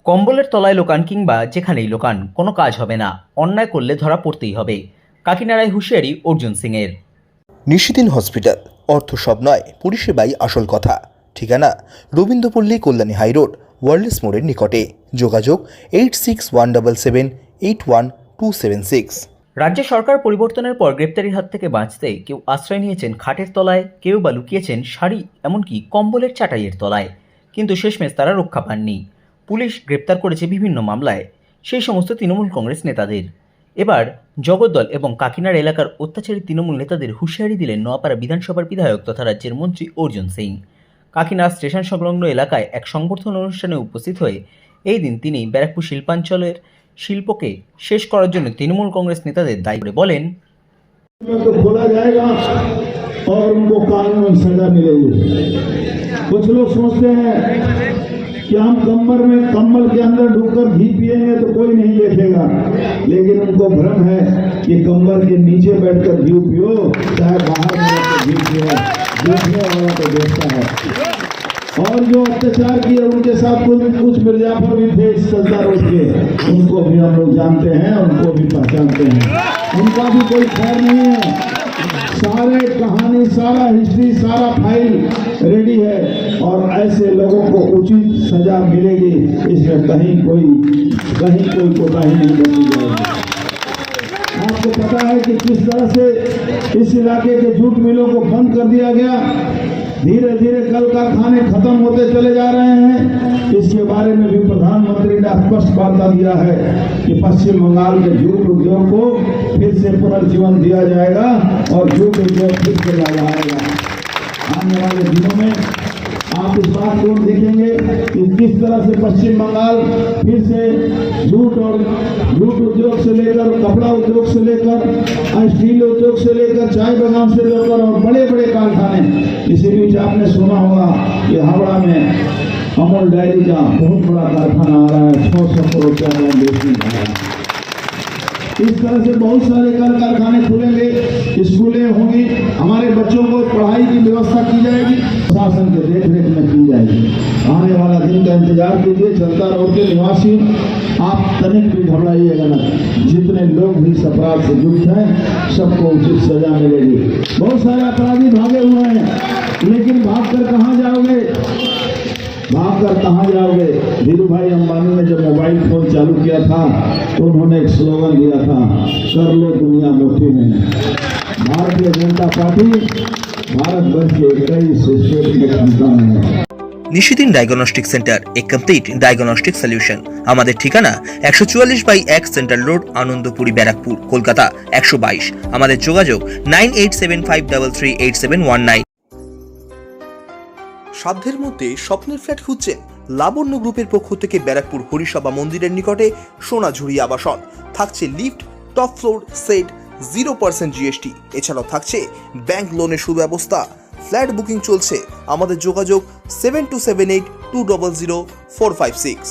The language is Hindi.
কম্বলের তলায় লোকান কিংবা যেখানেই লোকান কোনো কাজ হবে না, অন্যায় করলে ধরা পড়তেই হবে। কাকিনাড়ায় হুঁশিয়ারি অর্জুন সিংয়ের। নিশিদিন হসপিটাল, অর্থ সব নয়, পরিষেবাই আসল কথা। ঠিকানা রবীন্দ্রপল্লী, কল্যাণী হাইরোড, ওয়ার্ল্ডস মোড়ের নিকটে। যোগাযোগ 8617781276। রাজ্য সরকার পরিবর্তনের পর গ্রেপ্তারির হাত থেকে বাঁচতে কেউ আশ্রয় নিয়েছেন খাটের তলায়, কেউ বা লুকিয়েছেন শাড়ি এমনকি কম্বলের চাটাইয়ের তলায়, কিন্তু শেষমেশ তারা রক্ষা পাননি। পুলিশ গ্রেপ্তার করেছে বিভিন্ন মামলায় সেই সমস্ত তৃণমূল কংগ্রেস নেতাদের। এবার জগদ্দল এবং কাকিনাড়া এলাকার অত্যাচারী তৃণমূল নেতাদের হুঁশিয়ারি দিলেন নোয়াপাড়া বিধানসভার বিধায়ক তথা রাজ্যের মন্ত্রী অর্জুন সিং। কাকিনাড়া স্টেশন সংলগ্ন এলাকায় এক সংবর্ধনা অনুষ্ঠানে উপস্থিত হয়ে এই দিন তিনি ব্যারাকপুর শিল্পাঞ্চলের শিল্পকে শেষ করার জন্য তৃণমূল কংগ্রেস নেতাদের দায়ী করে বলেন, तो खोला जाएगा और उनको कानून में सजा मिलेगी। कुछ लोग सोचते हैं कि हम कंबल के अंदर ढुककर घी पिएंगे तो कोई नहीं देखेगा, लेकिन उनको भ्रम है कि कंबल के नीचे बैठकर घी पियो, चाहे बाहर में घी पियो, देखने वाला तो देखता है। और जो अत्याचार किए उनके साथ कुछ मिर्जापुर भी थे सत्ता रोड के, उनको भी हम लोग जानते हैं, उनको भी पहचानते हैं, उनका भी कोई खैर नहीं है। सारे कहानी, सारा हिस्ट्री, सारा फाइल रेडी है और ऐसे लोगों को उचित सजा मिलेगी, इसमें कहीं कोई कोताही नहीं बरती जाएगी। आपको पता है कि किस तरह से इस इलाके के जूट मिलों को बंद कर दिया गया, धीरे धीरे कल कारखाने खत्म होते चले जा रहे हैं। इसके बारे में भी प्रधानमंत्री ने स्पष्ट वार्ता दिया है कि पश्चिम बंगाल के जूट उद्योग को फिर से पुनर्जीवन दिया जाएगा और जूट उद्योग फिर से लगाएगा। आने वाले दिनों में आप इस बात को देखेंगे कि किस तरह से पश्चिम बंगाल फिर से जूट उद्योग से लेकर, कपड़ा उद्योग से लेकर, स्टील उद्योग से लेकर, चाय बागान से लेकर और बड़े बड़े कारखाने। इसी बीच आपने सुना होगा कि हावड़ा में अमूल डायरी का बहुत बड़ा कारखाना आ रहा है, 600 करोड़ का बेचने जा रहा है। इस तरह से बहुत सारे कारखाने खुलेंगे, स्कूलें होंगी, हमारे बच्चों को पढ़ाई की व्यवस्था की जाएगी, शासन के देखरेख में की जाएगी। आने वाला दिन का इंतजार कीजिए। जनता रोड के निवासी, आप तनिक भी घबराइएगा न, जितने लोग भी इस अपराध से जुड़े हैं सबको उचित सजा मिलेगी। बहुत सारे अपराधी भागे हुए हैं, लेकिन भागकर कहाँ जाओगे? धीरू भाई अंबानी ने जब मोबाइल फोन चालू किया था तो उन्होंने एक स्लोगन दिया था, कर लो दुनिया मुट्ठी में। भारतीय जनता पार्टी भारत वर्ष के 21 स्टेट में क्षमता में है। নিশিদিন ডায়াগনস্টিক সেন্টার, এ কমপ্লিট ডায়াগনস্টিক সলিউশন। আমাদের ঠিকানা 144/1 সেন্ট্রাল রোড, আনন্দপুরি, ব্যারাকপুর, কলকাতা 122। আমাদের যোগাযোগ 9875338719। সাধ্যের মধ্যে স্বপ্নের ফ্ল্যাট খুঁজছেন? লাবণ্য গ্রুপের পক্ষ থেকে ব্যারাকপুর হরিসভা মন্দিরের নিকটে সোনাঝুরি আবাসন। থাকছে lift, top floor set, 0% GST। এছাড়াও থাকছে ব্যাংক লোনের সুব্যবস্থা। ফ্ল্যাট বুকিং চলছে। আমাদের যোগাযোগ 7278200456।